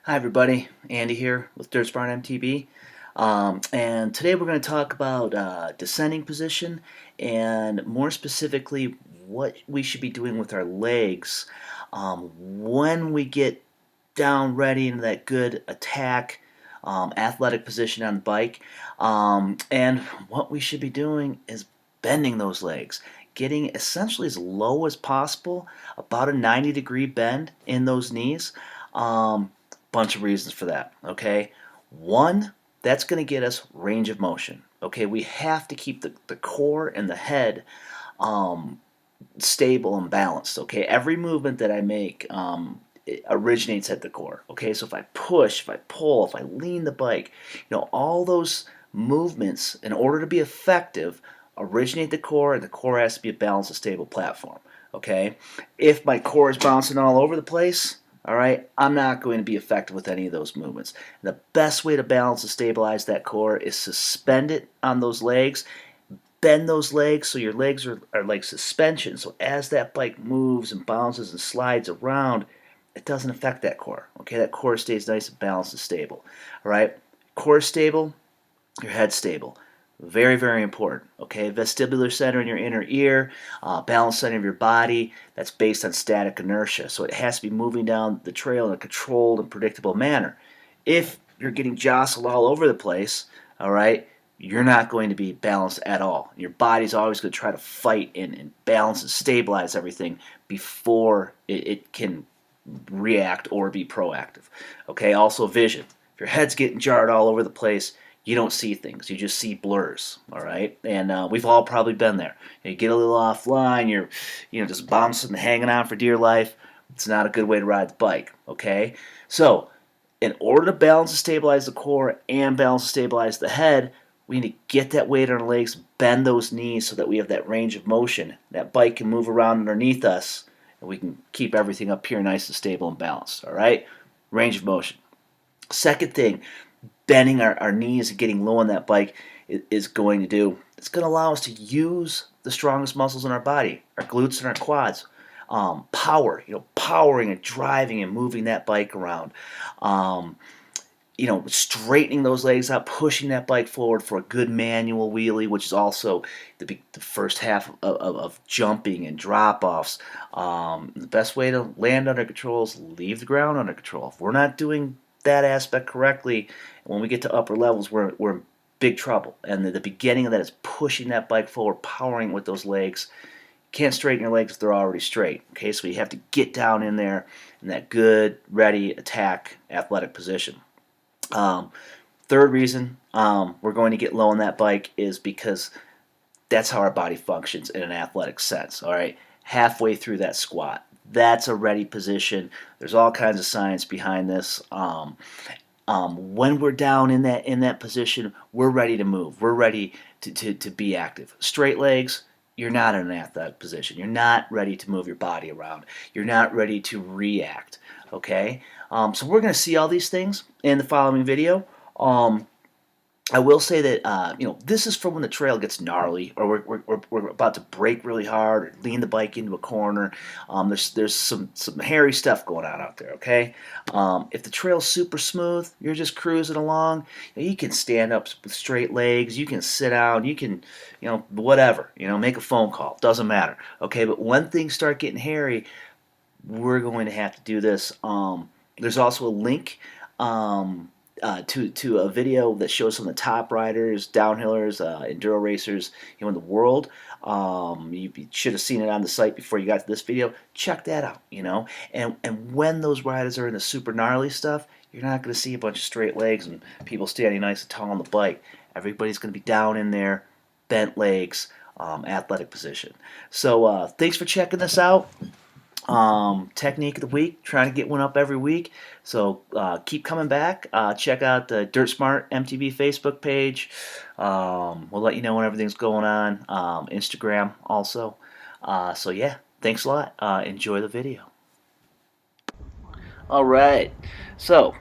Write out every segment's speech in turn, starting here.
Hi everybody, Andy here with Dirt Smart MTB, and today we're going to talk about descending position and more specifically what we should be doing with our legs when we get down ready into that good attack athletic position on the bike, and what we should be doing is bending those legs, getting essentially as low as possible, about a 90-degree bend in those knees. Bunch of reasons for that. Okay, one, that's going to get us range of motion. Okay, we have to keep the core and the head stable and balanced. Okay, every movement that I make it originates at the core. Okay, so if I push, if I pull, if I lean the bike, all those movements, in order to be effective, originate the core, and the core has to be a balanced and stable platform. Okay, if my core is bouncing all over the place, all right, I'm not going to be effective with any of those movements. The best way to balance and stabilize that core is suspend it on those legs, bend those legs so your legs are like suspension. So as that bike moves and bounces and slides around, it doesn't affect that core. Okay, that core stays nice and balanced and stable. All right, core stable, your head stable. Very, very important. Okay, vestibular center in your inner ear, balance center of your body. That's based on static inertia, so it has to be moving down the trail in a controlled and predictable manner. If you're getting jostled all over the place, all right, you're not going to be balanced at all. Your body's always going to try to fight and balance and stabilize everything before it can react or be proactive. Okay, also vision. If your head's getting jarred all over the place, you don't see things. You just see blurs. All right, and we've all probably been there. You get a little offline. You're, just bouncing, hanging on for dear life. It's not a good way to ride the bike. Okay, so in order to balance and stabilize the core and balance and stabilize the head, we need to get that weight on our legs, bend those knees so that we have that range of motion. That bike can move around underneath us, and we can keep everything up here nice and stable and balanced. All right, range of motion. Second thing, bending our knees and getting low on that bike is going to do. It's going to allow us to use the strongest muscles in our body, our glutes and our quads. Power, powering and driving and moving that bike around. Straightening those legs out, pushing that bike forward for a good manual wheelie, which is also the first half of jumping and drop-offs. The best way to land under control is leave the ground under control. If we're not doing that aspect correctly, when we get to upper levels, we're in big trouble. And the beginning of that is pushing that bike forward, powering with those legs. Can't straighten your legs if they're already straight. Okay, so you have to get down in there in that good, ready, attack, athletic position. Third reason we're going to get low on that bike is because that's how our body functions in an athletic sense. All right, halfway through that squat, that's a ready position. There's all kinds of science behind this. When we're down in that position, we're ready to move. We're ready to be active. Straight legs, you're not in an athletic position. You're not ready to move your body around. You're not ready to react. Okay, so we're going to see all these things in the following video. I will say that this is for when the trail gets gnarly, or we're about to brake really hard, or lean the bike into a corner. There's some hairy stuff going on out there. Okay, if the trail's super smooth, you're just cruising along. You can stand up with straight legs. You can sit down. You can, whatever. Make a phone call. Doesn't matter. Okay, but when things start getting hairy, we're going to have to do this. There's also a link. To a video that shows some of the top riders, downhillers, enduro racers, in the world. You should have seen it on the site before you got to this video. Check that out, And when those riders are in the super gnarly stuff, you're not going to see a bunch of straight legs and people standing nice and tall on the bike. Everybody's going to be down in there, bent legs, athletic position. So thanks for checking this out. Technique of the week, trying to get one up every week. So keep coming back. Check out the Dirt Smart MTB Facebook page. We'll let you know when everything's going on. Instagram also. So yeah, thanks a lot. Enjoy the video. All right. So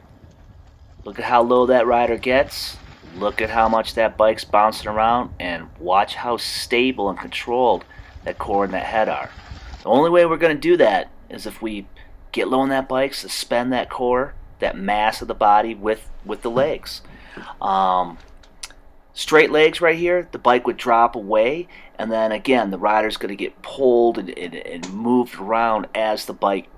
look at how low that rider gets. Look at how much that bike's bouncing around, and watch how stable and controlled that core and that head are. The only way we're going to do that is if we get low on that bike, suspend that core, that mass of the body with the legs. Um, Straight legs right here, the bike would drop away, and then again, the rider's going to get pulled and moved around as the bike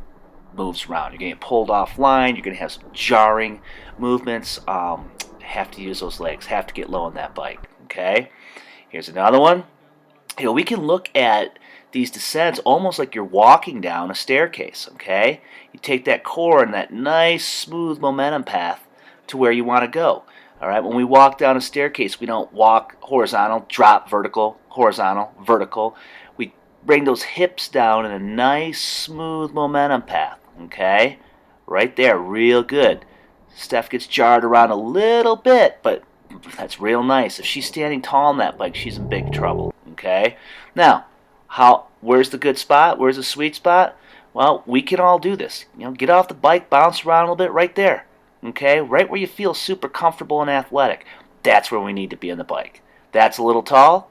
moves around. You're going to get pulled offline. You're going to have some jarring movements. Have to use those legs. Have to get low on that bike. Okay. Here's another one. We can look at these descents almost like you're walking down a staircase. Okay. You take that core and that nice smooth momentum path to where you want to go. All right. When we walk down a staircase, we don't walk horizontal, drop vertical, horizontal, vertical. We bring those hips down in a nice smooth momentum path. Okay, right there, real good. Steph gets jarred around a little bit, but that's real nice. If she's standing tall on that bike, she's in big trouble. Okay, now, where's the good spot? Where's the sweet spot? Well, we can all do this. Get off the bike, bounce around a little bit, right there. Okay, right where you feel super comfortable and athletic. That's where we need to be on the bike. That's a little tall.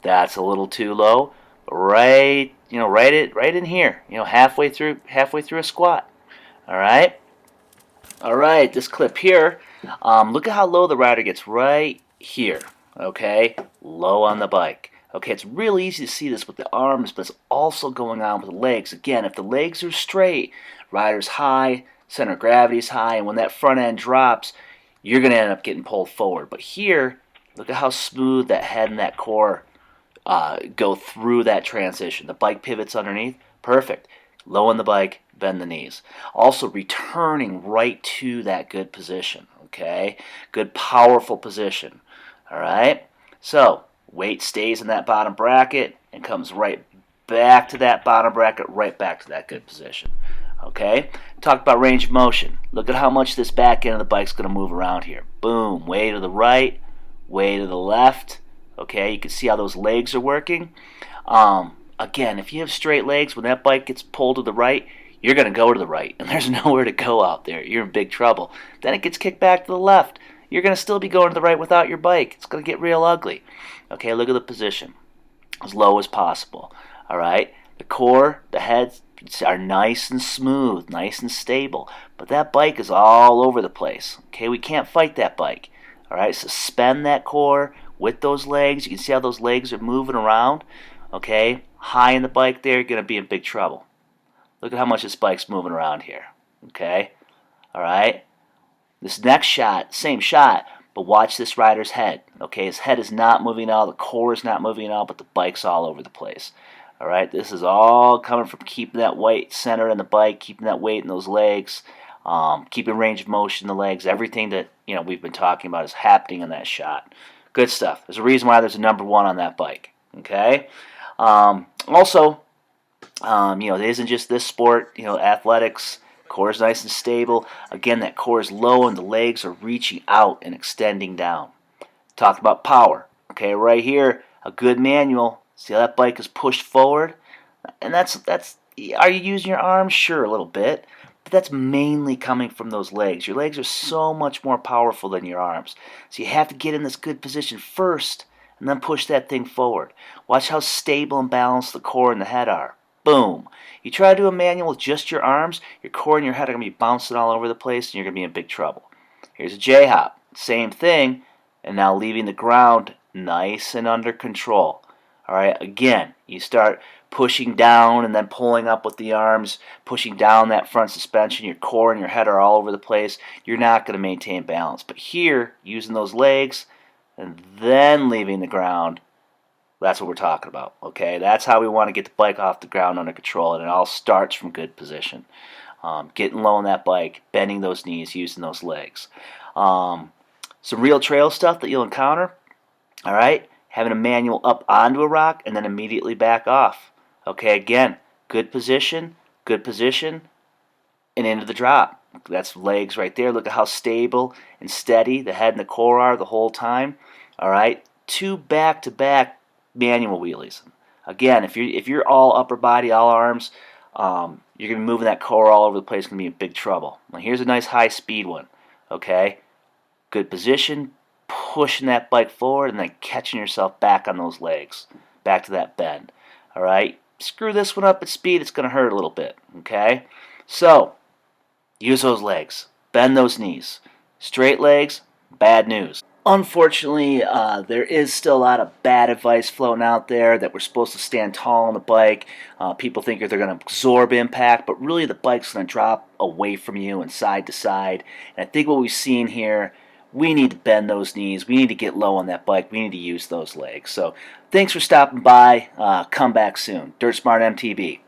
That's a little too low. Right right in here, halfway through a squat. All right, this clip here, look at how low the rider gets right here. Okay, low on the bike. Okay, it's real easy to see this with the arms, but it's also going on with the legs. Again, if the legs are straight, rider's high, center of gravity's high, and when that front end drops, you're going to end up getting pulled forward. But here, look at how smooth that head and that core go through that transition. The bike pivots underneath. Perfect. Low on the bike, bend the knees. Also returning right to that good position. Okay? Good, powerful position. All right? So, weight stays in that bottom bracket and comes right back to that bottom bracket, right back to that good position. Okay? Talk about range of motion. Look at how much this back end of the bike's going to move around here. Boom. Way to the right, way to the left. Okay, you can see how those legs are working. Again, if you have straight legs, when that bike gets pulled to the right, you're going to go to the right, and there's nowhere to go out there. You're in big trouble. Then it gets kicked back to the left. You're going to still be going to the right without your bike. It's going to get real ugly. Okay, look at the position. As low as possible. All right, the core, the head are nice and smooth, nice and stable. But that bike is all over the place. Okay, we can't fight that bike. All right, suspend that core with those legs. You can see how those legs are moving around. Okay, high in the bike there, you're going to be in big trouble. Look at how much this bike's moving around here. Okay, all right. This next shot, same shot, but watch this rider's head. Okay, his head is not moving at all, the core is not moving at all, but the bike's all over the place. All right, this is all coming from keeping that weight centered in the bike, keeping that weight in those legs, keeping range of motion in the legs. Everything that we've been talking about is happening in that shot. Good stuff. There's a reason why there's a number 1 on that bike. Okay. Also, it isn't just this sport. Athletics. Core is nice and stable. Again, that core is low and the legs are reaching out and extending down. Talk about power. Okay, right here, a good manual. See how that bike is pushed forward? And that's. Are you using your arms? Sure, a little bit. But that's mainly coming from those legs. Your legs are so much more powerful than your arms. So you have to get in this good position first and then push that thing forward. Watch how stable and balanced the core and the head are. Boom. You try to do a manual with just your arms, your core and your head are going to be bouncing all over the place and you're going to be in big trouble. Here's a J-hop. Same thing. And now leaving the ground nice and under control. All right, again, you start pushing down and then pulling up with the arms, pushing down that front suspension. Your core and your head are all over the place. You're not going to maintain balance. But here, using those legs and then leaving the ground, that's what we're talking about. Okay, that's how we want to get the bike off the ground under control, and it all starts from good position. Getting low on that bike, bending those knees, using those legs. Some real trail stuff that you'll encounter. All right, having a manual up onto a rock and then immediately back off. Okay, again, good position, and into the drop. That's legs right there. Look at how stable and steady the head and the core are the whole time. All right, 2 back-to-back manual wheelies. Again, if you're all upper body, all arms, you're going to be moving that core all over the place. Going to be in big trouble. Now here's a nice high-speed one. Okay, good position, pushing that bike forward, and then catching yourself back on those legs, back to that bend. All right, screw this one up at speed. It's going to hurt a little bit. Okay, so use those legs. Bend those knees. Straight legs, bad news. Unfortunately, there is still a lot of bad advice floating out there that we're supposed to stand tall on the bike. People think they're going to absorb impact, but really the bike's going to drop away from you and side to side. And I think what we've seen here, we need to bend those knees. We need to get low on that bike. We need to use those legs. So thanks for stopping by. Come back soon. Dirt Smart MTB.